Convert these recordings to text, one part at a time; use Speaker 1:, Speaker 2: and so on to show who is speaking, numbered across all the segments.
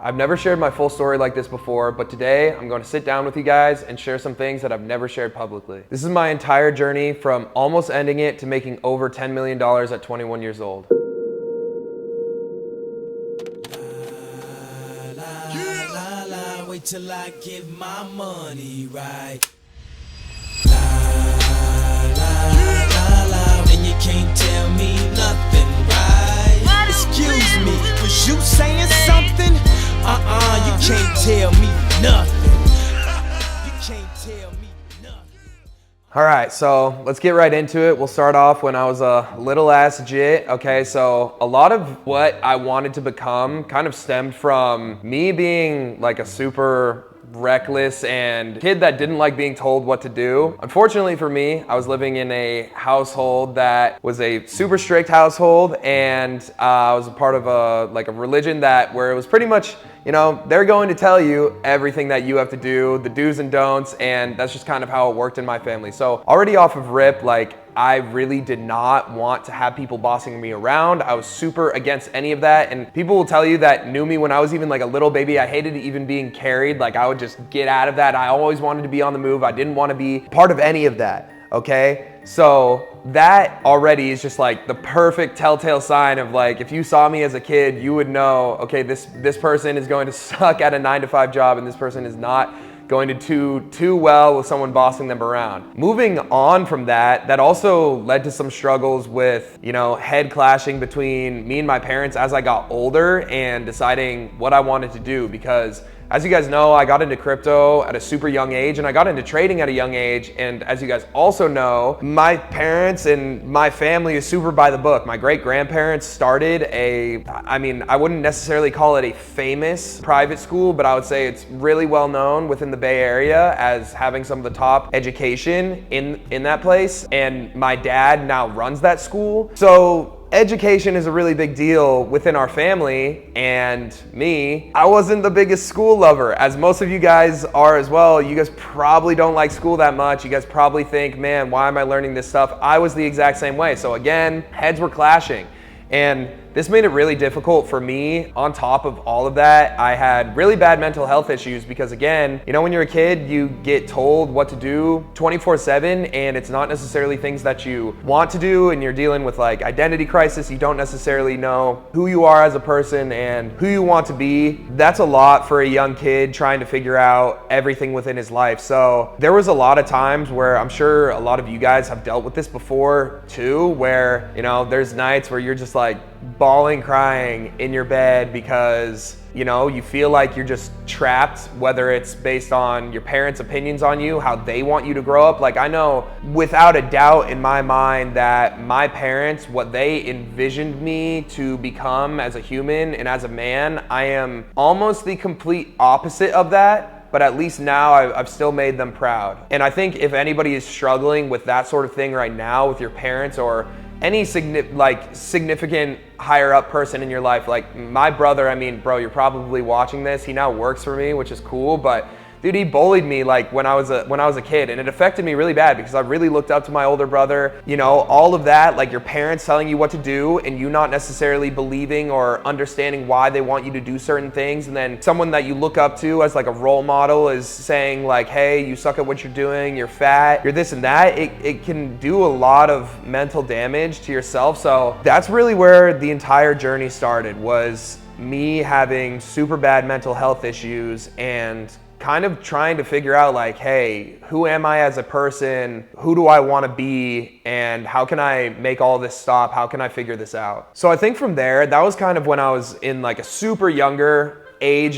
Speaker 1: I've never shared my full story like this before, but today I'm going to sit down with you guys and share some things that I've never shared publicly. This is my entire journey from almost ending it to making over $10 million at 21 years old.
Speaker 2: Wait till I get my money right. And you can't tell me nothing, right? Excuse me, was you saying something? You can't tell me nothing. You can't tell me nothing.
Speaker 1: All right, so let's get right into it. We'll start off when I was a little ass jit. Okay, so a lot of what I wanted to become kind of stemmed from me being like a super reckless and kid that didn't like being told what to do. Unfortunately for me, I was living in a household that was a super strict household, and I was a part of a religion where it was pretty much, you know, they're going to tell you everything that you have to do, the do's and don'ts, and that's just kind of how it worked in my family. So already off of rip, I really did not want to have people bossing me around. I was super against any of that, and people will tell you that knew me when I was even like a little baby. I hated even being carried. I would just get out of that. I always wanted to be on the move. I didn't want to be part of any of that, okay? So that already is just like the perfect telltale sign of if you saw me as a kid, you would know, okay, this person is going to suck at a 9-to-5 job, and this person is not going to do too well with someone bossing them around. Moving on from that also led to some struggles with, head clashing between me and my parents as I got older and deciding what I wanted to do, because as you guys know, I got into crypto at a super young age, and I got into trading at a young age. And as you guys also know, my parents and my family is super by the book. My great-grandparents started I wouldn't necessarily call it a famous private school, but I would say it's really well known within the Bay Area as having some of the top education in that place. And my dad now runs that school. So education is a really big deal within our family, and me, I wasn't the biggest school lover, as most of you guys are as well. You guys probably don't like school that much. You guys probably think, man, why am I learning this stuff? I was the exact same way. So again, heads were clashing, and this made it really difficult for me. On top of all of that, I had really bad mental health issues because, again, when you're a kid, you get told what to do 24/7, and it's not necessarily things that you want to do, and you're dealing with identity crisis. You don't necessarily know who you are as a person and who you want to be. That's a lot for a young kid trying to figure out everything within his life. So there was a lot of times where I'm sure a lot of you guys have dealt with this before too, where, there's nights where you're just bawling, crying in your bed because you feel like you're just trapped, whether it's based on your parents' opinions on you, how they want you to grow up. I know without a doubt in my mind that my parents, what they envisioned me to become as a human and as a man, I am almost the complete opposite of that. But at least now I've still made them proud. And I think if anybody is struggling with that sort of thing right now with your parents or any significant higher up person in your life, my brother, bro, you're probably watching this. He now works for me, which is cool, but dude, he bullied me when I was a kid, and it affected me really bad because I really looked up to my older brother. All of that, your parents telling you what to do and you not necessarily believing or understanding why they want you to do certain things, and then someone that you look up to as a role model is saying hey, you suck at what you're doing, you're fat, you're this and that. It can do a lot of mental damage to yourself. So that's really where the entire journey started, was me having super bad mental health issues and kind of trying to figure out hey, who am I as a person? Who do I want to be? And how can I make all this stop? How can I figure this out? So I think from there, that was kind of when I was in a super younger age,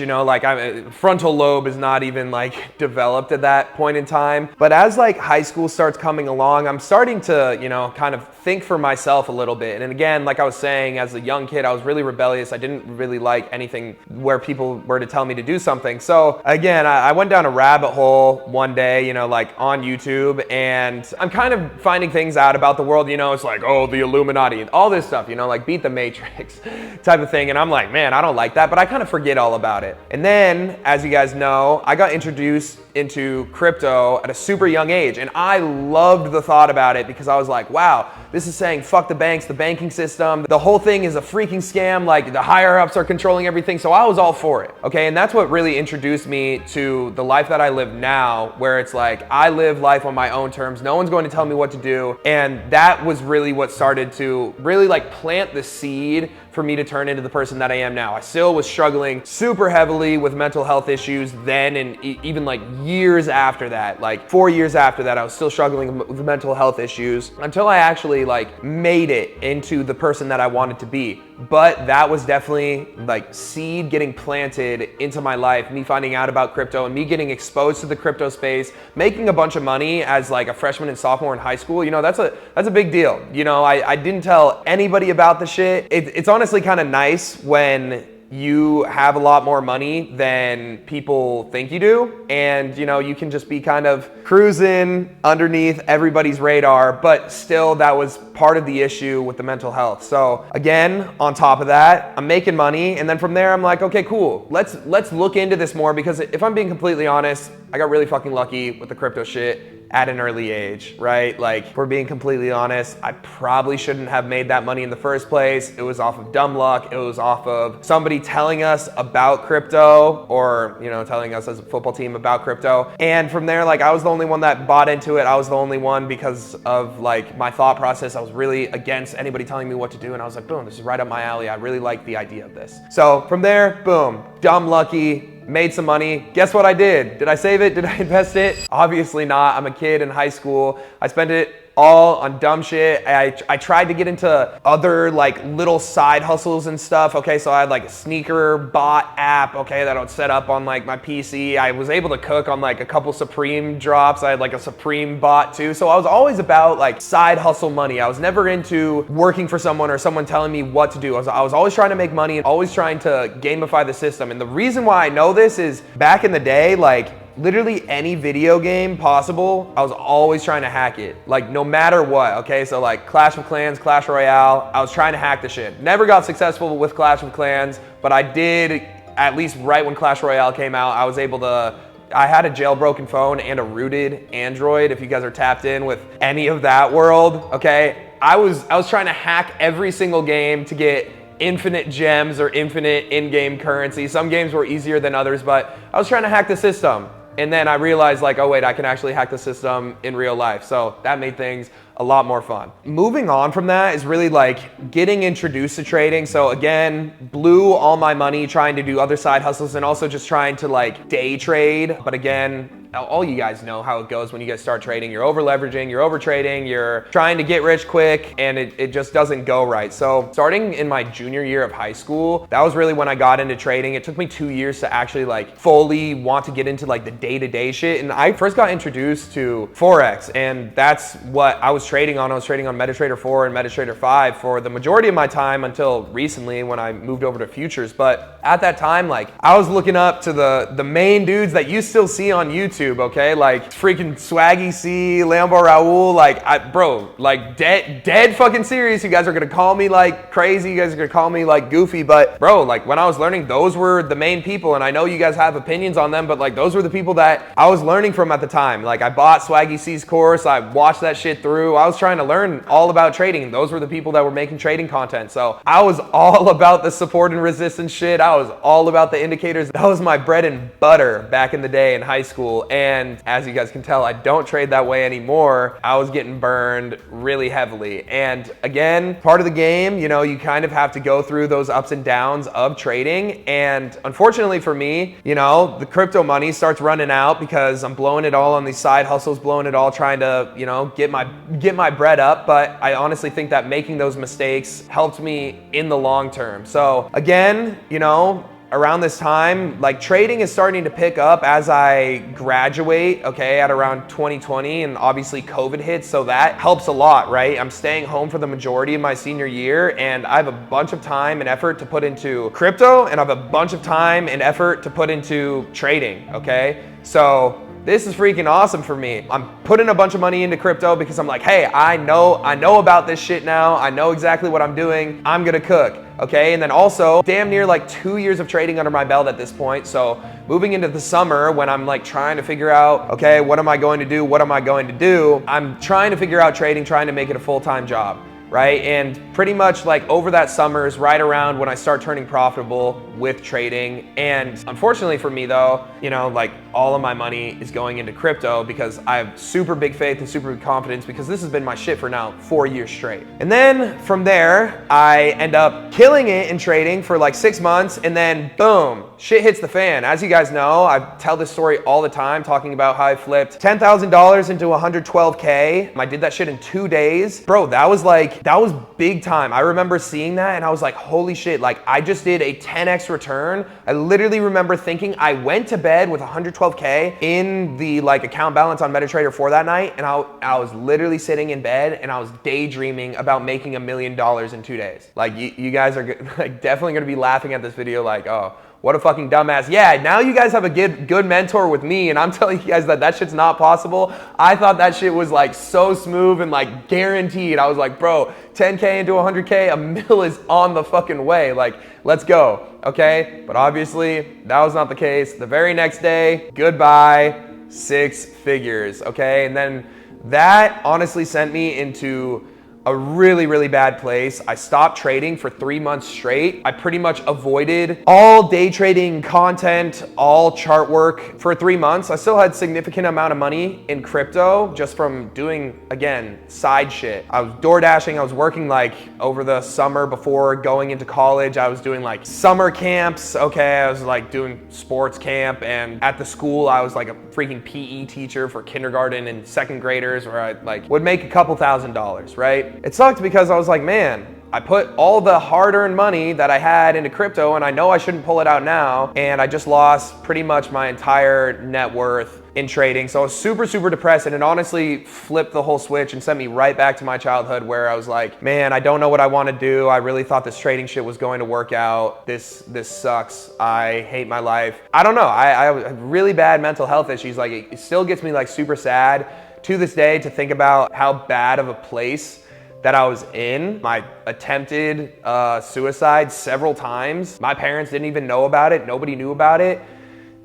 Speaker 1: frontal lobe is not even developed at that point in time. But as high school starts coming along, I'm starting to, kind of think for myself a little bit. And again, like I was saying, as a young kid, I was really rebellious. I didn't really like anything where people were to tell me to do something. So again, I went down a rabbit hole one day, on YouTube, and I'm kind of finding things out about the world, it's the Illuminati and all this stuff, beat the Matrix type of thing. And I'm man, I don't like that, but I kind of forget all about it. And then, as you guys know, I got introduced into crypto at a super young age, and I loved the thought about it because I was wow, This is saying fuck the banks, the banking system. The whole thing is a freaking scam. Like the higher ups are controlling everything. So I was all for it. Okay. And that's what really introduced me to the life that I live now, where it's like I live life on my own terms. No one's going to tell me what to do. And that was really what started to really like plant the seed for me to turn into the person that I am now. I still was struggling super heavily with mental health issues then, and even like years after that, like 4 years after that, I was still struggling with mental health issues until I actually like made it into the person that I wanted to be. But that was definitely like seed getting planted into my life, me finding out about crypto and me getting exposed to the crypto space, making a bunch of money as like a freshman and sophomore in high school. You know, that's a big deal. You know, I didn't tell anybody about the shit. It's honestly kind of nice when you have a lot more money than people think you do, and you know, you can just be kind of cruising underneath everybody's radar, but still that was part of the issue with the mental health. So again, on top of that, I'm making money, and then from there I'm like, okay, cool, let's look into this more, because if I'm being completely honest, I got really fucking lucky with the crypto shit at an early age, right? Like, if we're being completely honest, I probably shouldn't have made that money in the first place. It was off of dumb luck. It was off of somebody telling us about crypto, or, you know, telling us as a football team about crypto. And from there, like, I was the only one that bought into it. I was the only one, because of like my thought process, I was really against anybody telling me what to do. And I was like, boom, this is right up my alley. I really like the idea of this. So from there, boom, dumb lucky. Made some money. Guess what I did? Did I save it? Did I invest it? Obviously not. I'm a kid in high school. I spent it all on dumb shit. I tried to get into other like little side hustles and stuff. Okay, so I had like a sneaker bot app, okay, that I would set up on like my PC. I was able to cook on like a couple Supreme drops. I had like a Supreme bot too. So I was always about like side hustle money. I was never into working for someone or someone telling me what to do. I was always trying to make money and always trying to gamify the system. And the reason why I know this is back in the day, like literally any video game possible, I was always trying to hack it. Like no matter what, okay? So like Clash of Clans, Clash Royale, I was trying to hack the shit. Never got successful with Clash of Clans, but I did, at least right when Clash Royale came out, I was able to, I had a jailbroken phone and a rooted Android, if you guys are tapped in with any of that world, okay? I was trying to hack every single game to get infinite gems or infinite in-game currency. Some games were easier than others, but I was trying to hack the system. And then I realized like, oh wait, I can actually hack the system in real life. So that made things a lot more fun. Moving on from that is really like getting introduced to trading. So again, blew all my money trying to do other side hustles and also just trying to like day trade. But again, all you guys know how it goes when you guys start trading. You're over leveraging, you're over trading, you're trying to get rich quick, and it just doesn't go right. So starting in my junior year of high school, that was really when I got into trading. It took me 2 years to actually like fully want to get into like the day-to-day shit. And I first got introduced to Forex, and that's what I was trading on. I was trading on MetaTrader 4 and MetaTrader 5 for the majority of my time until recently when I moved over to futures. But at that time, like I was looking up to the main dudes that you still see on YouTube. Okay, like freaking Swaggy C, Lambo Raul, like bro, like dead fucking serious. You guys are gonna call me like crazy, you guys are gonna call me like goofy, but bro, like when I was learning, those were the main people. And I know you guys have opinions on them, but like those were the people that I was learning from at the time. Like I bought Swaggy C's course, I watched that shit through. I was trying to learn all about trading. Those were the people that were making trading content. So I was all about the support and resistance shit. I was all about the indicators. That was my bread and butter back in the day in high school. And as you guys can tell, I don't trade that way anymore. I was getting burned really heavily. And again, part of the game, you know, you kind of have to go through those ups and downs of trading. And unfortunately for me, you know, the crypto money starts running out because I'm blowing it all on these side hustles, blowing it all, trying to, you know, get my bread up. But I honestly think that making those mistakes helped me in the long term. So again, you know, around this time, like trading is starting to pick up as I graduate, okay, at around 2020, and obviously COVID hits, so that helps a lot, right? I'm staying home for the majority of my senior year, and I have a bunch of time and effort to put into crypto, and I have a bunch of time and effort to put into trading, okay? So this is freaking awesome for me. I'm putting a bunch of money into crypto because I'm like, hey, I know about this shit now. I know exactly what I'm doing. I'm gonna cook, okay? And then also damn near like 2 years of trading under my belt at this point. So moving into the summer when I'm like trying to figure out, okay, what am I going to do? What am I going to do? I'm trying to figure out trading, trying to make it a full-time job. right? And pretty much like over that summer is right around when I start turning profitable with trading. And unfortunately for me though, you know, like all of my money is going into crypto because I have super big faith and super big confidence because this has been my shit for now 4 years straight. And then from there, I end up killing it in trading for like 6 months, and then boom, shit hits the fan. As you guys know, I tell this story all the time, talking about how I flipped $10,000 into 112K. I did that shit in 2 days. Bro, that was big time. I remember seeing that and I was like, holy shit, like I just did a 10x return. I literally remember thinking I went to bed with 112K in the like account balance on MetaTrader for that night, and I was literally sitting in bed and I was daydreaming about making $1 million in 2 days. Like you guys are like definitely gonna be laughing at this video like, oh, what a fucking dumbass. Yeah, now you guys have a good mentor with me, and I'm telling you guys that shit's not possible. I thought that shit was like so smooth and like guaranteed. I was like, bro, 10K into 100K, $1 million is on the fucking way. Like, let's go, okay? But obviously, that was not the case. The very next day, goodbye, 6 figures, okay? And then that honestly sent me into a really, really bad place. I stopped trading for 3 months straight. I pretty much avoided all day trading content, all chart work for 3 months. I still had significant amount of money in crypto just from doing, again, side shit. I was door dashing. I was working like over the summer before going into college. I was doing like summer camps. Okay, I was like doing sports camp, and at the school I was like a freaking PE teacher for kindergarten and second graders, where I like would make a couple $1,000s, right? It sucked because I was like, man, I put all the hard-earned money that I had into crypto, and I know I shouldn't pull it out now, and I just lost pretty much my entire net worth in trading. So I was super, super depressed, and it honestly flipped the whole switch and sent me right back to my childhood, where I was like, man, I don't know what I want to do. I really thought this trading shit was going to work out. This sucks. I hate my life. I don't know. I have really bad mental health issues. Like, it still gets me like super sad to this day to think about how bad of a place that I was in. I attempted suicide several times. My parents didn't even know about it. Nobody knew about it.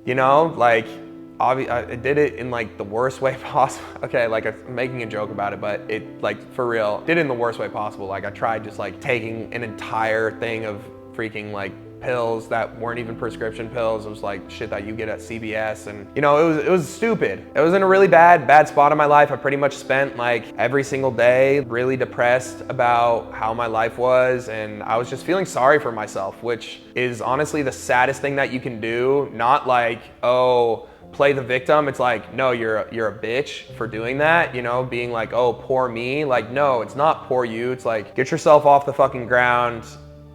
Speaker 1: You know, like, I did it in like the worst way possible. Okay, like I'm making a joke about it, but it, like, for real, did it in the worst way possible. Like I tried just like taking an entire thing of freaking like pills that weren't even prescription pills. It was like shit that you get at CVS, and you know, it was stupid. It was in a really bad spot in my life. I pretty much spent like every single day really depressed about how my life was, and I was just feeling sorry for myself, which is honestly the saddest thing that you can do. Not like, oh, play the victim. It's like, no, you're a bitch for doing that, you know, being like, oh, poor me. Like, no, it's not poor you. It's like, get yourself off the fucking ground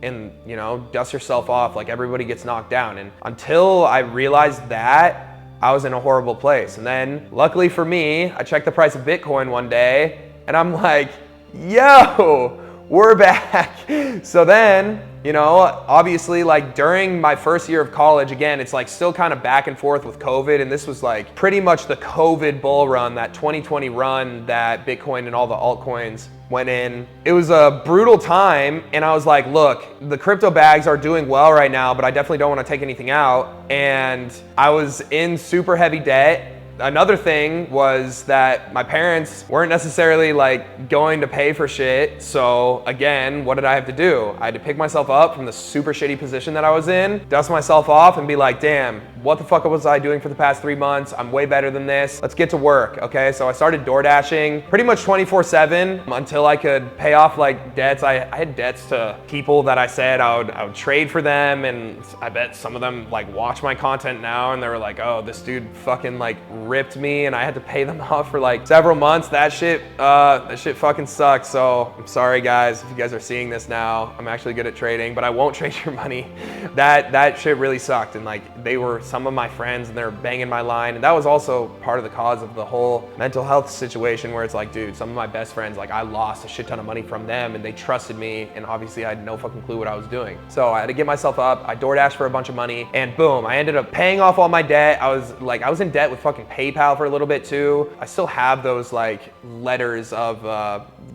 Speaker 1: and, you know, dust yourself off. Like, everybody gets knocked down. And until I realized that, I was in a horrible place. And then luckily for me, I checked the price of Bitcoin one day and I'm like, yo, we're back. So then, you know, obviously like during my first year of college, again, it's like still kind of back and forth with COVID. And this was like pretty much the COVID bull run, that 2020 run that Bitcoin and all the altcoins went in. It was a brutal time, and I was like, look, the crypto bags are doing well right now, but I definitely don't want to take anything out. And I was in super heavy debt. Another thing was that my parents weren't necessarily like going to pay for shit. So again, what did I have to do? I had to pick myself up from the super shitty position that I was in, dust myself off and be like, damn, what the fuck was I doing for the past 3 months? I'm way better than this. Let's get to work, okay? So I started door dashing pretty much 24/7 until I could pay off like debts. I had debts to people that I said I would trade for them, and I bet some of them like watch my content now and they were like, oh, this dude fucking like ripped me, and I had to pay them off for like several months. That shit fucking sucks. So I'm sorry guys if you guys are seeing this now. I'm actually good at trading, but I won't trade your money. That shit really sucked, and like they were some of my friends and they were banging my line, and that was also part of the cause of the whole mental health situation, where it's like, dude, some of my best friends, like I lost a shit ton of money from them and they trusted me, and obviously I had no fucking clue what I was doing. So I had to get myself up. I door dashed for a bunch of money, and boom, I ended up paying off all my debt. I was in debt with fucking PayPal for a little bit too. I still have those like letters of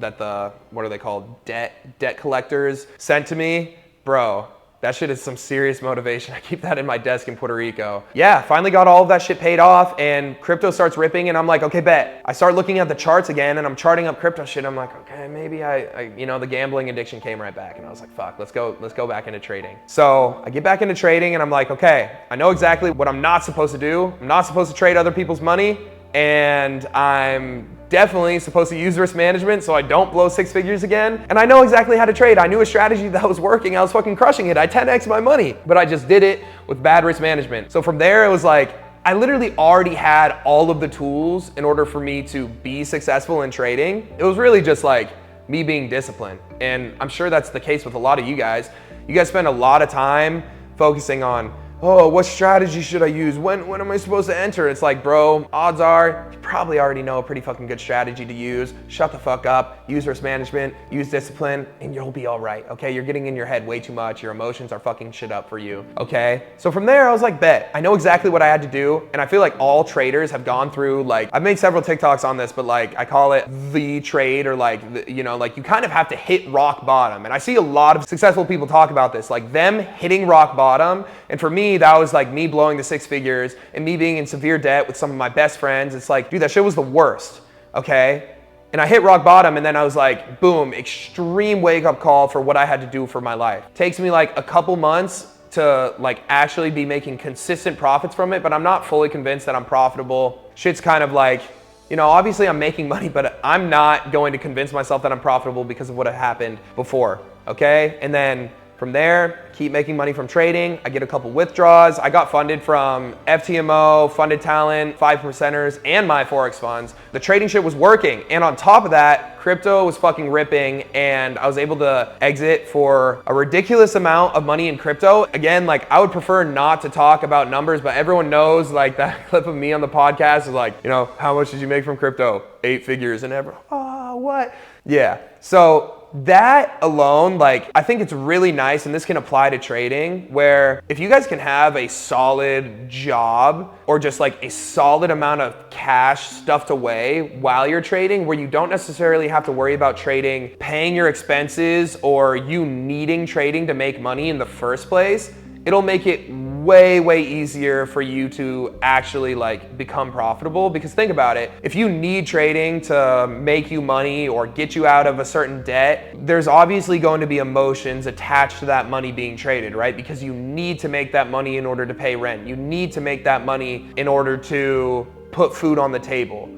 Speaker 1: that the, what are they called, debt collectors sent to me. Bro, That shit is some serious motivation. I keep that in my desk in Puerto Rico. Yeah, finally got all of that shit paid off and crypto starts ripping and I'm like, okay, bet. I start looking at the charts again and I'm charting up crypto shit. I'm like, okay, maybe I the gambling addiction came right back. And I was like, fuck, let's go back into trading. So I get back into trading and I'm like, okay, I know exactly what I'm not supposed to do. I'm not supposed to trade other people's money. And I'm definitely supposed to use risk management so I don't blow 6 figures again. And I know exactly how to trade. I knew a strategy that was working. I was fucking crushing it. I 10x my money, but I just did it with bad risk management. So from there, it was like, I literally already had all of the tools in order for me to be successful in trading. It was really just like me being disciplined. And I'm sure that's the case with a lot of you guys. You guys spend a lot of time focusing on, oh, what strategy should I use? When am I supposed to enter? It's like, bro, odds are you probably already know a pretty fucking good strategy to use. Shut the fuck up, use risk management, use discipline, and you'll be all right, okay? You're getting in your head way too much. Your emotions are fucking shit up for you, okay? So from there, I was like, bet. I know exactly what I had to do, and I feel like all traders have gone through, like, I've made several TikToks on this, but like, I call it the trade, or like, like you kind of have to hit rock bottom. And I see a lot of successful people talk about this, like them hitting rock bottom, and for me, that was like me blowing the 6 figures and me being in severe debt with some of my best friends. It's like, dude, that shit was the worst, okay? And I hit rock bottom and then I was like, boom, extreme wake up call for what I had to do for my life. Takes me like a couple months to like actually be making consistent profits from it, but I'm not fully convinced that I'm profitable. Shit's kind of like, obviously I'm making money, but I'm not going to convince myself that I'm profitable because of what had happened before, okay? And then from there, keep making money from trading. I get a couple withdrawals. I got funded from FTMO, Funded Talent, 5%ers, and my Forex funds. The trading shit was working. And on top of that, crypto was fucking ripping and I was able to exit for a ridiculous amount of money in crypto. Again, like I would prefer not to talk about numbers, but everyone knows like that clip of me on the podcast is like, how much did you make from crypto? 8 figures and everyone, oh, what? Yeah, so that alone, like, I think it's really nice, and this can apply to trading, where if you guys can have a solid job or just like a solid amount of cash stuffed away while you're trading, where you don't necessarily have to worry about trading, paying your expenses, or you needing trading to make money in the first place, it'll make it way easier for you to actually like become profitable. Because think about it, if you need trading to make you money or get you out of a certain debt, there's obviously going to be emotions attached to that money being traded, right? Because you need to make that money in order to pay rent. You need to make that money in order to put food on the table.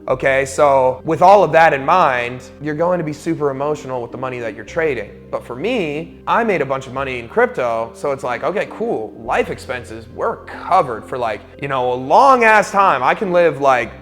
Speaker 1: Okay, so with all of that in mind, you're going to be super emotional with the money that you're trading. But for me, I made a bunch of money in crypto, so it's like, okay, cool, life expenses, we're covered for like, a long ass time. I can live like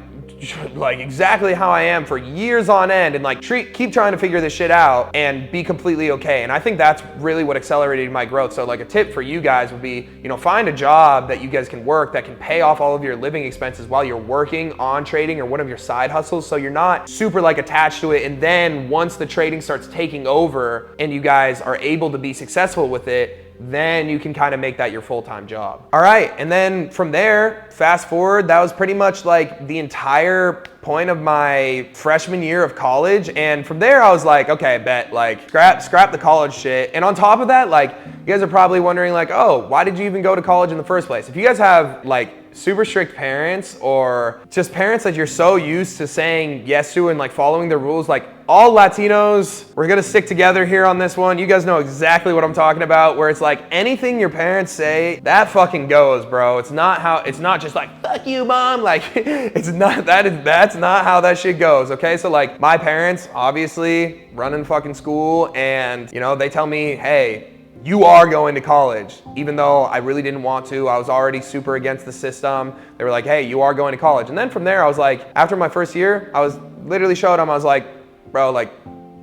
Speaker 1: exactly how I am for years on end and like keep trying to figure this shit out and be completely okay. And I think that's really what accelerated my growth. So like a tip for you guys would be, find a job that you guys can work that can pay off all of your living expenses while you're working on trading or one of your side hustles, so you're not super like attached to it. And then once the trading starts taking over and you guys are able to be successful with it, then you can kind of make that your full-time job. All right, and then from there, fast forward, that was pretty much like the entire point of my freshman year of college. And from there, I was like, okay, bet, like scrap the college shit. And on top of that, like you guys are probably wondering like, oh, why did you even go to college in the first place? If you guys have like super strict parents or just parents that you're so used to saying yes to and like following the rules, like all Latinos, we're gonna stick together here on this one. You guys know exactly what I'm talking about, where it's like anything your parents say, that fucking goes, bro. It's not just like, fuck you, mom. Like that's not how that shit goes, okay? So like my parents obviously running fucking school and they tell me, hey, you are going to college. Even though I really didn't want to, I was already super against the system. They were like, hey, you are going to college. And then from there, I was like, after my first year, I was literally showed them, I was like, bro, like,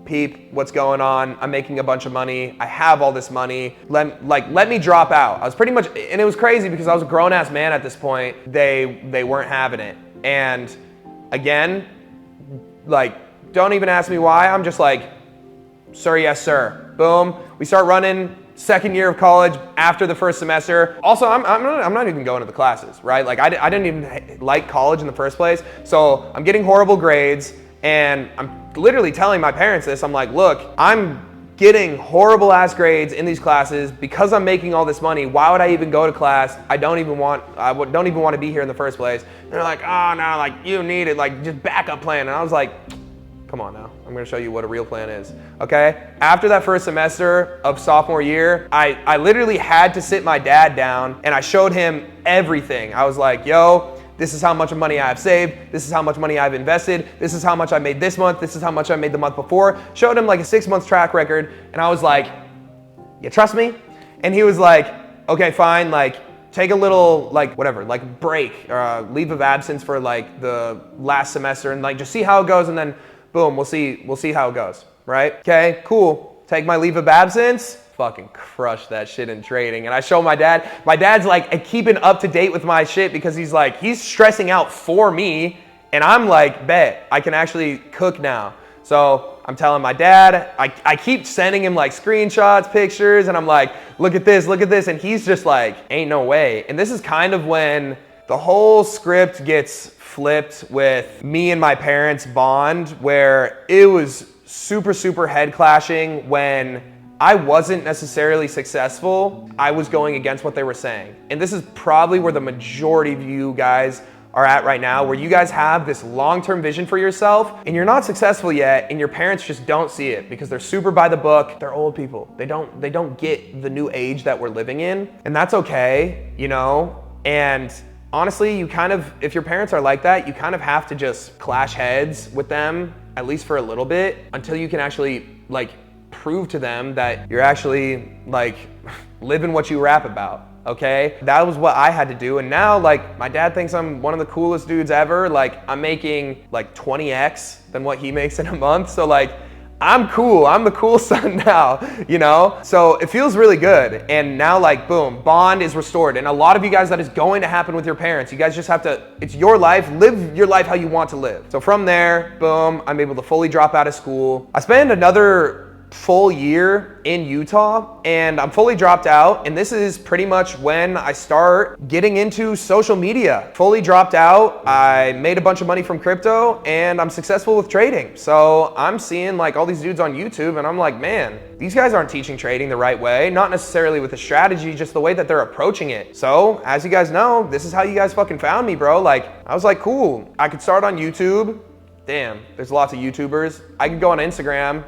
Speaker 1: peep, what's going on? I'm making a bunch of money. I have all this money. Let me drop out. I was pretty much, and it was crazy because I was a grown ass man at this point. They weren't having it. And again, like, don't even ask me why. I'm just like, sir, yes, sir. Boom. We start running. Second year of college, after the first semester. Also, I'm not even going to the classes, right? Like I didn't even like college in the first place. So I'm getting horrible grades and I'm literally telling my parents this. I'm like, look, I'm getting horrible ass grades in these classes because I'm making all this money. Why would I even go to class? I don't even want to be here in the first place. And they're like, oh no, like you need it, like just backup plan. And I was like, come on now, I'm gonna show you what a real plan is, okay? After that first semester of sophomore year, I literally had to sit my dad down and I showed him everything. I was like, yo, this is how much money I have saved. This is how much money I've invested. This is how much I made this month. This is how much I made the month before. Showed him like a 6 month track record. And I was like, you trust me? And he was like, okay, fine. Like take a little, like whatever, like break or leave of absence for like the last semester and like just see how it goes. And then boom, we'll see how it goes, right? Okay, cool. Take my leave of absence. Fucking crush that shit in trading. And I show my dad. My dad's like keeping up to date with my shit because he's stressing out for me. And I'm like, bet, I can actually cook now. So I'm telling my dad, I keep sending him like screenshots, pictures, and I'm like, look at this. And he's just like, ain't no way. And this is kind of when the whole script gets flipped with me and my parents' bond, where it was super, super head clashing when I wasn't necessarily successful. I was going against what they were saying. And this is probably where the majority of you guys are at right now, where you guys have this long-term vision for yourself and you're not successful yet, and your parents just don't see it because they're super by the book. They're old people. They don't get the new age that we're living in. And that's okay, you know? And honestly, you kind of, if your parents are like that, you kind of have to just clash heads with them, at least for a little bit, until you can actually like prove to them that you're actually like living what you rap about, okay? That was what I had to do. And now like my dad thinks I'm one of the coolest dudes ever. Like I'm making like 20x than what he makes in a month. So like I'm cool. I'm the cool son now, you know? So it feels really good. And now like, boom, bond is restored. And a lot of you guys, that is going to happen with your parents. You guys just have to, it's your life, live your life how you want to live. So from there, boom, I'm able to fully drop out of school. I spend another full year in Utah and I'm fully dropped out. And this is pretty much when I start getting into social media. Fully dropped out. I made a bunch of money from crypto and I'm successful with trading. So I'm seeing like all these dudes on YouTube and I'm like, man, these guys aren't teaching trading the right way. Not necessarily with a strategy, just the way that they're approaching it. So as you guys know, this is how you guys fucking found me, bro. Like I was like, cool, I could start on YouTube. Damn, there's lots of YouTubers. I could go on Instagram.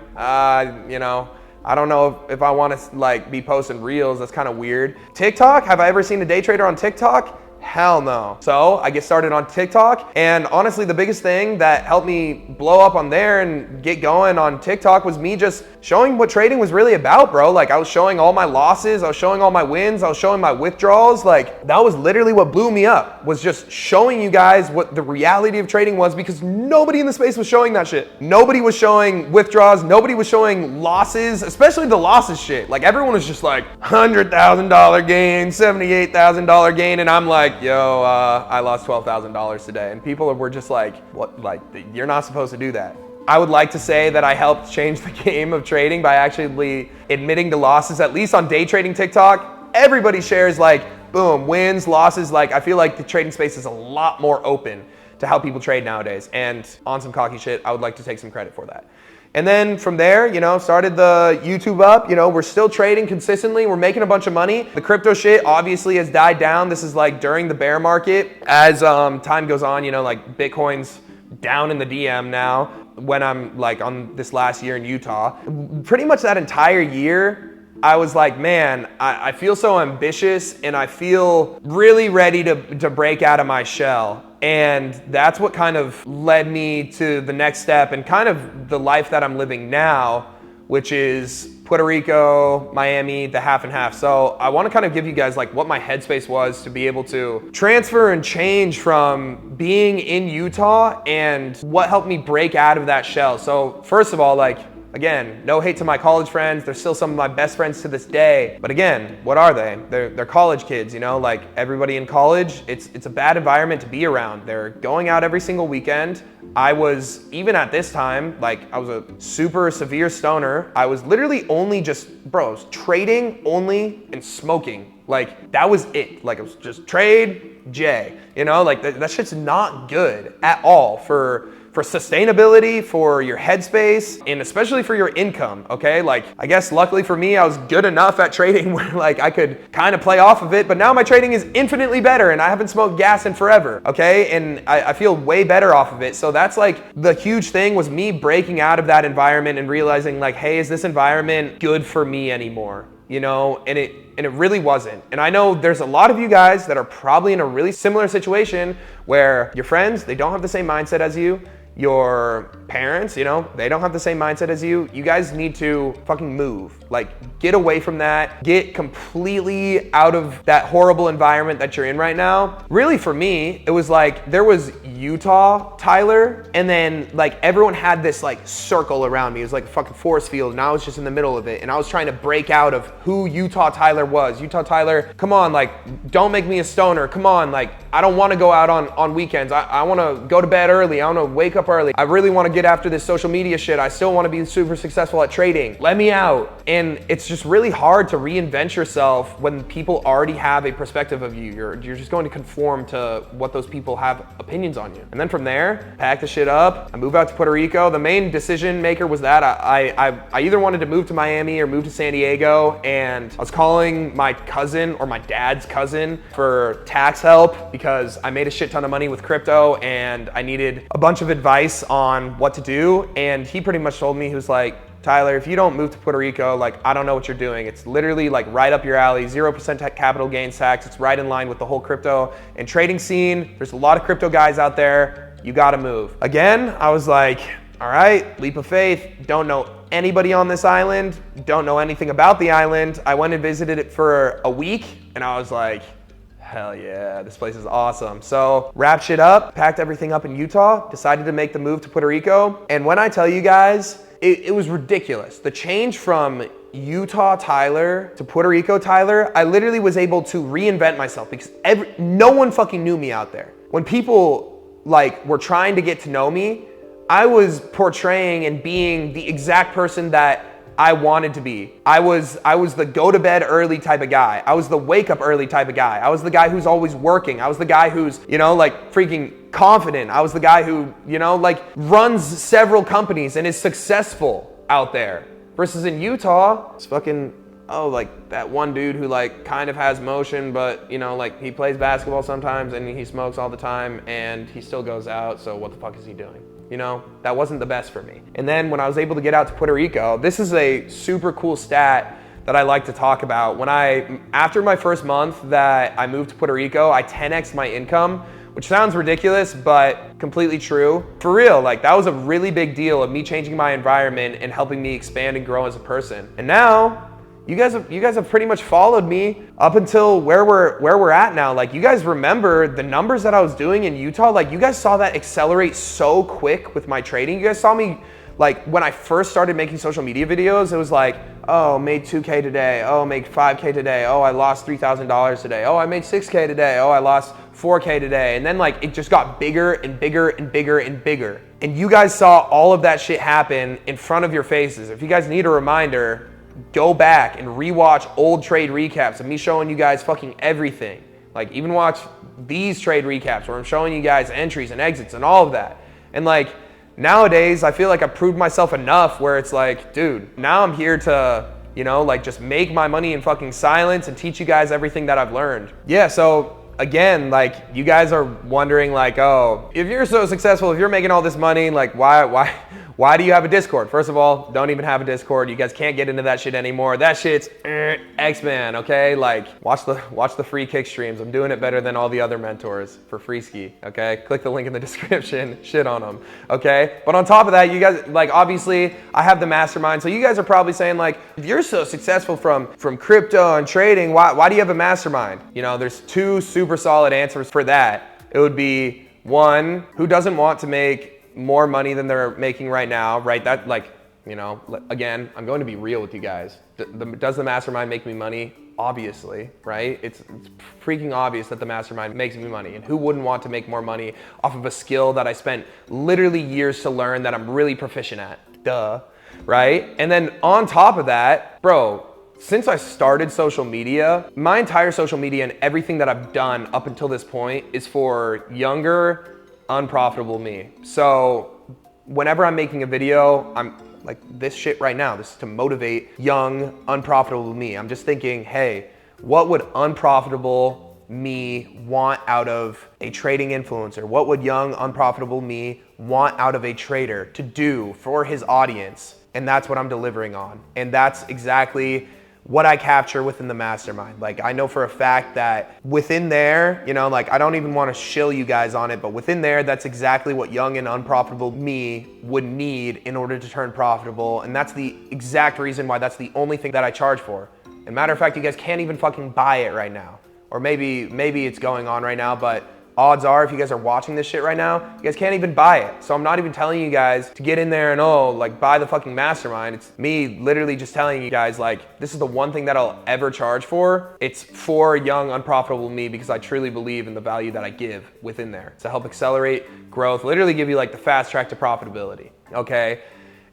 Speaker 1: You know, I don't know if I want to like be posting reels. That's kind of weird. TikTok, have I ever seen a day trader on TikTok? Hell no. So I get started on TikTok, and honestly the biggest thing that helped me blow up on there and get going on TikTok was me just showing what trading was really about, bro. Like I was showing all my losses, I was showing all my wins, I was showing my withdrawals. Like that was literally what blew me up, was just showing you guys what the reality of trading was, because nobody in the space was showing that shit. Nobody was showing withdrawals, nobody was showing losses, especially the losses shit. Like everyone was just like $100,000 gain, $78,000 gain, and I'm like, yo, I lost $12,000 today. And people were just like, what? Like, you're not supposed to do that. I would like to say that I helped change the game of trading by actually admitting to losses, at least on day trading TikTok. Everybody shares like, boom, wins, losses. Like, I feel like the trading space is a lot more open to how people trade nowadays. And on some cocky shit, I would like to take some credit for that. And then from there, you know, started the YouTube up. You know, we're still trading consistently. We're making a bunch of money. The crypto shit obviously has died down. This is like during the bear market. As time goes on, you know, like Bitcoin's down in the DM now when I'm like on this last year in Utah. Pretty much that entire year, I was like, man, I feel so ambitious and I feel really ready to break out of my shell. And that's what kind of led me to the next step and kind of the life that I'm living now, which is Puerto Rico, Miami, the half and half. So I want to kind of give you guys like what my headspace was to be able to transfer and change from being in Utah and what helped me break out of that shell. So first of all, like, again, no hate to my college friends. They're still some of my best friends to this day. But again, what are they? They're college kids, you know, like everybody in college, it's a bad environment to be around. They're going out every single weekend. I was, even at this time, like I was a super severe stoner. I was literally only just, bro, I was trading only and smoking. Like that was it. Like it was just trade, J, you know, like that shit's not good at all for for sustainability, for your headspace, and especially for your income, okay? Like, I guess luckily for me, I was good enough at trading where like I could kind of play off of it, but now my trading is infinitely better and I haven't smoked gas in forever, okay? And I feel way better off of it. So that's like the huge thing, was me breaking out of that environment and realizing like, hey, is this environment good for me anymore? You know, and it really wasn't. And I know there's a lot of you guys that are probably in a really similar situation where your friends, they don't have the same mindset as you. Your parents, you know, they don't have the same mindset as you. You guys need to fucking move. Like, get away from that. Get completely out of that horrible environment that you're in right now. Really, for me, it was like, there was Utah, Tyler, and then like everyone had this like circle around me. It was like a fucking force field, and I was just in the middle of it. And I was trying to break out of who Utah Tyler was. Utah Tyler, come on, like, don't make me a stoner. Come on, like, I don't want to go out on weekends. I want to go to bed early. I want to wake up early. I really want to get after this social media shit. I still want to be super successful at trading. Let me out. And it's just really hard to reinvent yourself when people already have a perspective of you. You're just going to conform to what those people have opinions on you. And then from there, pack the shit up. I moved out to Puerto Rico. The main decision maker was that I either wanted to move to Miami or move to San Diego. And I was calling my cousin, or my dad's cousin, for tax help because I made a shit ton of money with crypto and I needed a bunch of advice on what to do. And he pretty much told me, he was like, Tyler, if you don't move to Puerto Rico, like, I don't know what you're doing. It's literally like right up your alley, 0% capital gains tax. It's right in line with the whole crypto and trading scene. There's a lot of crypto guys out there. You gotta move. Again, I was like, all right, leap of faith. Don't know anybody on this island. Don't know anything about the island. I went and visited it for a week and I was like, hell yeah, this place is awesome. So wrapped shit up, packed everything up in Utah, decided to make the move to Puerto Rico. And when I tell you guys, it was ridiculous. The change from Utah Tyler to Puerto Rico Tyler, I literally was able to reinvent myself because no one fucking knew me out there. When people like were trying to get to know me, I was portraying and being the exact person that I wanted to be. I was the go to bed early type of guy. I was the wake up early type of guy. I was the guy who's always working. I was the guy who's, you know, like freaking confident. I was the guy who, you know, like runs several companies and is successful out there. Versus in Utah, it's fucking, oh, like that one dude who like kind of has motion, but you know, like he plays basketball sometimes and he smokes all the time and he still goes out. So what the fuck is he doing? You know, that wasn't the best for me. And then when I was able to get out to Puerto Rico, this is a super cool stat that I like to talk about. After my first month that I moved to Puerto Rico, I 10x'd my income, which sounds ridiculous, but completely true. For real, like that was a really big deal of me changing my environment and helping me expand and grow as a person. And now, you guys have pretty much followed me up until where we're at now. Like, you guys remember the numbers that I was doing in Utah. Like, you guys saw that accelerate so quick with my trading. You guys saw me, like, when I first started making social media videos, it was like, oh, made 2K today. Oh, made 5K today. Oh, I lost $3,000 today. Oh, I made 6K today. Oh, I lost 4K today. And then like it just got bigger and bigger and bigger and bigger. And you guys saw all of that shit happen in front of your faces. If you guys need a reminder, go back and rewatch old trade recaps of me showing you guys fucking everything. Like, even watch these trade recaps where I'm showing you guys entries and exits and all of that. And like, nowadays, I feel like I've proved myself enough where it's like, dude, now I'm here to, you know, like just make my money in fucking silence and teach you guys everything that I've learned. Yeah, so again, like, you guys are wondering like, oh, if you're so successful, if you're making all this money, like why do you have a Discord? First of all, don't even have a Discord. You guys can't get into that shit anymore. That shit's X-Man, okay? Like, watch the free kick streams. I'm doing it better than all the other mentors for free ski, okay? Click the link in the description, shit on them, okay? But on top of that, you guys, like, obviously, I have the mastermind. So you guys are probably saying like, if you're so successful from crypto and trading, why do you have a mastermind? You know, there's two super solid answers for that. It would be, one, who doesn't want to make more money than they're making right now, right? That, like, you know, again, I'm going to be real with you guys. Does the mastermind make me money? Obviously, right? It's freaking obvious that the mastermind makes me money. And who wouldn't want to make more money off of a skill that I spent literally years to learn that I'm really proficient at? Duh, right? And then on top of that, bro, since I started social media, my entire social media and everything that I've done up until this point is for younger, unprofitable me. So whenever I'm making a video, I'm like this shit right now, this is to motivate young, unprofitable me. I'm just thinking, hey, what would unprofitable me want out of a trading influencer? What would young, unprofitable me want out of a trader to do for his audience? And that's what I'm delivering on. And that's exactly what I capture within the mastermind. Like, I know for a fact that within there, you know, like, I don't even want to shill you guys on it, but within there, that's exactly what young and unprofitable me would need in order to turn profitable. And that's the exact reason why that's the only thing that I charge for. And matter of fact, you guys can't even fucking buy it right now. Or maybe it's going on right now, but odds are, if you guys are watching this shit right now, you guys can't even buy it. So I'm not even telling you guys to get in there and like buy the fucking mastermind. It's me literally just telling you guys, like, this is the one thing that I'll ever charge for. It's for young, unprofitable me, because I truly believe in the value that I give within there to help accelerate growth, literally give you like the fast track to profitability, okay?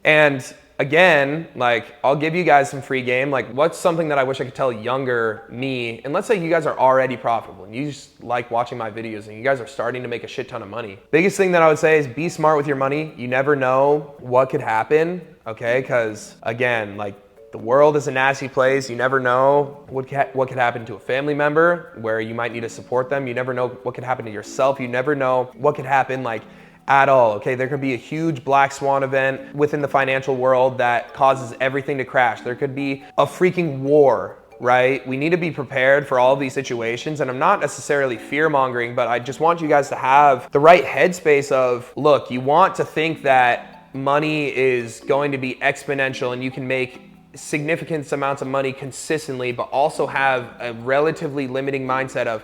Speaker 1: And again, like, I'll give you guys some free game. Like, what's something that I wish I could tell younger me? And let's say you guys are already profitable and you just like watching my videos and you guys are starting to make a shit ton of money. Biggest thing that I would say is be smart with your money. You never know what could happen, okay? Because again, like, the world is a nasty place. You never know what could happen to a family member where you might need to support them. You never know what could happen to yourself. You never know what could happen, like, at all, okay? There could be a huge black swan event within the financial world that causes everything to crash. There could be a freaking war, right? We need to be prepared for all of these situations. And I'm not necessarily fear-mongering, but I just want you guys to have the right headspace of, look, you want to think that money is going to be exponential and you can make significant amounts of money consistently, but also have a relatively limiting mindset of,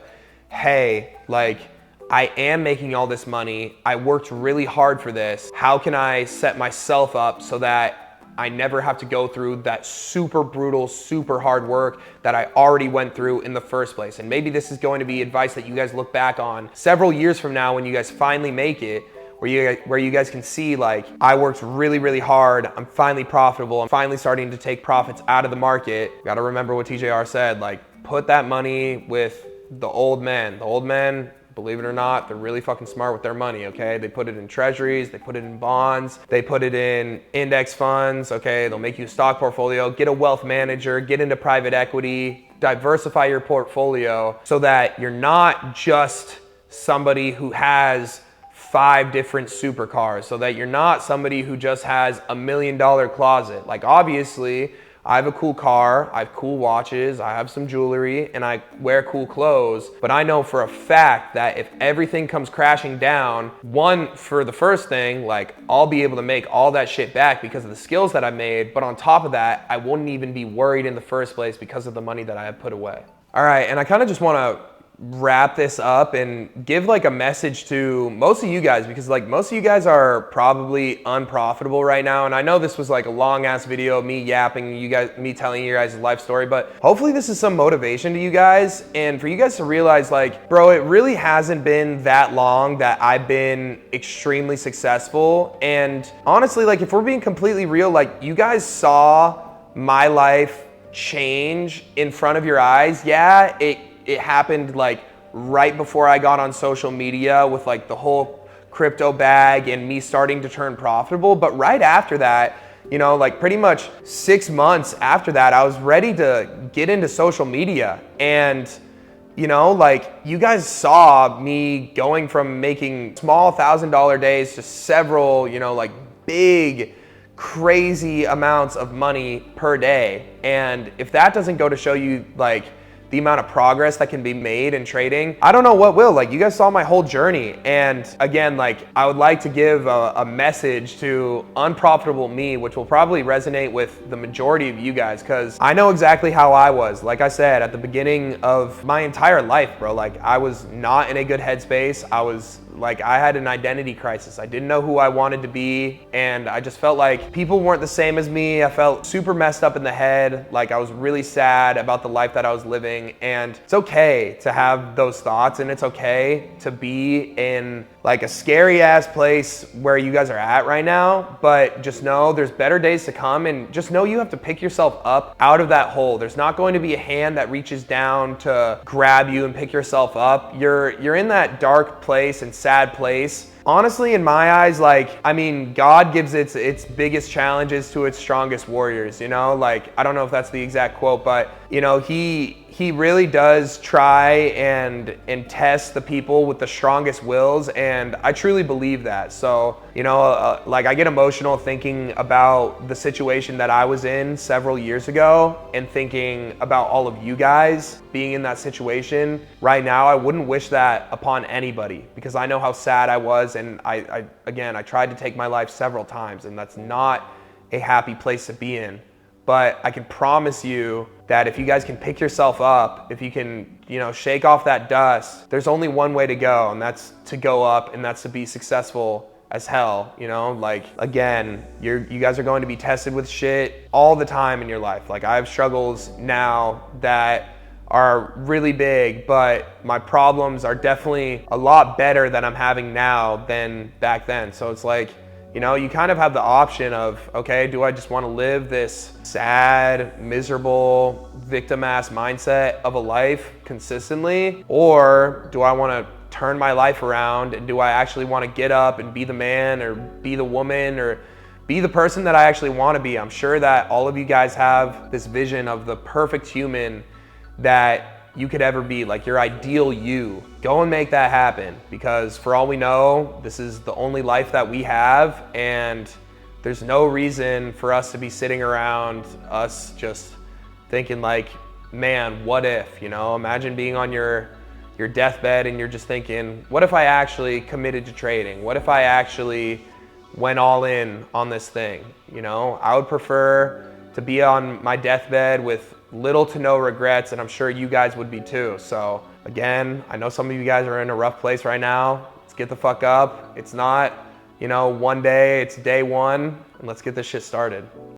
Speaker 1: hey, like, I am making all this money. I worked really hard for this. How can I set myself up so that I never have to go through that super brutal, super hard work that I already went through in the first place? And maybe this is going to be advice that you guys look back on several years from now when you guys finally make it, where you guys can see, like, I worked really, really hard. I'm finally profitable. I'm finally starting to take profits out of the market. Got to remember what TJR said, like, put that money with the old men. The old men, believe it or not, they're really fucking smart with their money, okay? They put it in treasuries, they put it in bonds, they put it in index funds, okay? They'll make you a stock portfolio, get a wealth manager, get into private equity, diversify your portfolio so that you're not just somebody who has 5 different supercars, so that you're not somebody who just has $1 million closet. Like, obviously, I have a cool car, I have cool watches, I have some jewelry, and I wear cool clothes. But I know for a fact that if everything comes crashing down, for the first thing, like, I'll be able to make all that shit back because of the skills that I made. But on top of that, I wouldn't even be worried in the first place because of the money that I have put away. All right, and I kind of just want to wrap this up and give like a message to most of you guys, because like most of you guys are probably unprofitable right now. And I know this was like a long ass video of me yapping, me telling you guys' life story, but hopefully this is some motivation to you guys and for you guys to realize, like, bro, it really hasn't been that long that I've been extremely successful. And honestly, like, if we're being completely real, like, you guys saw my life change in front of your eyes. Yeah, it happened like right before I got on social media with like the whole crypto bag and me starting to turn profitable. But right after that, you know, like pretty much 6 months after that, I was ready to get into social media. And, you know, like, you guys saw me going from making small $1,000 days to several, you know, like big, crazy amounts of money per day. And if that doesn't go to show you like the amount of progress that can be made in trading, I don't know what will. Like, you guys saw my whole journey. And again, like, I would like to give a message to unprofitable me, which will probably resonate with the majority of you guys, because I know exactly how I was. Like I said, at the beginning of my entire life, bro, like, I was not in a good headspace. I had an identity crisis. I didn't know who I wanted to be, and I just felt like people weren't the same as me. I felt super messed up in the head. Like, I was really sad about the life that I was living, and it's okay to have those thoughts, and it's okay to be in like a scary ass place where you guys are at right now. But just know there's better days to come, and just know you have to pick yourself up out of that hole. There's not going to be a hand that reaches down to grab you and pick yourself up. You're in that dark place and sad place. Honestly, in my eyes, like, I mean, God gives its biggest challenges to its strongest warriors, you know? Like, I don't know if that's the exact quote, but, you know, he really does try and test the people with the strongest wills, and I truly believe that. So, you know, like, I get emotional thinking about the situation that I was in several years ago and thinking about all of you guys being in that situation right now. I wouldn't wish that upon anybody, because I know how sad I was, and I tried to take my life several times, and that's not a happy place to be in. But I can promise you that if you guys can pick yourself up, if you can, you know, shake off that dust, there's only one way to go, and that's to go up, and that's to be successful as hell, you know? Like, again, you guys are going to be tested with shit all the time in your life. Like, I have struggles now that are really big, but my problems are definitely a lot better that I'm having now than back then. So it's like, you know, you kind of have the option of, okay, do I just want to live this sad, miserable, victim-ass mindset of a life consistently? Or do I want to turn my life around, and do I actually want to get up and be the man or be the woman or be the person that I actually want to be? I'm sure that all of you guys have this vision of the perfect human that you could ever be, like your ideal you. Go and make that happen, because for all we know, this is the only life that we have, and there's no reason for us to be sitting around us just thinking like, man, what if, you know? Imagine being on your deathbed and you're just thinking, what if I actually committed to trading? What if I actually went all in on this thing? You know, I would prefer to be on my deathbed with little to no regrets, and I'm sure you guys would be too. So again, I know some of you guys are in a rough place right now. Let's get the fuck up. It's not, you know, one day, it's day one, and let's get this shit started.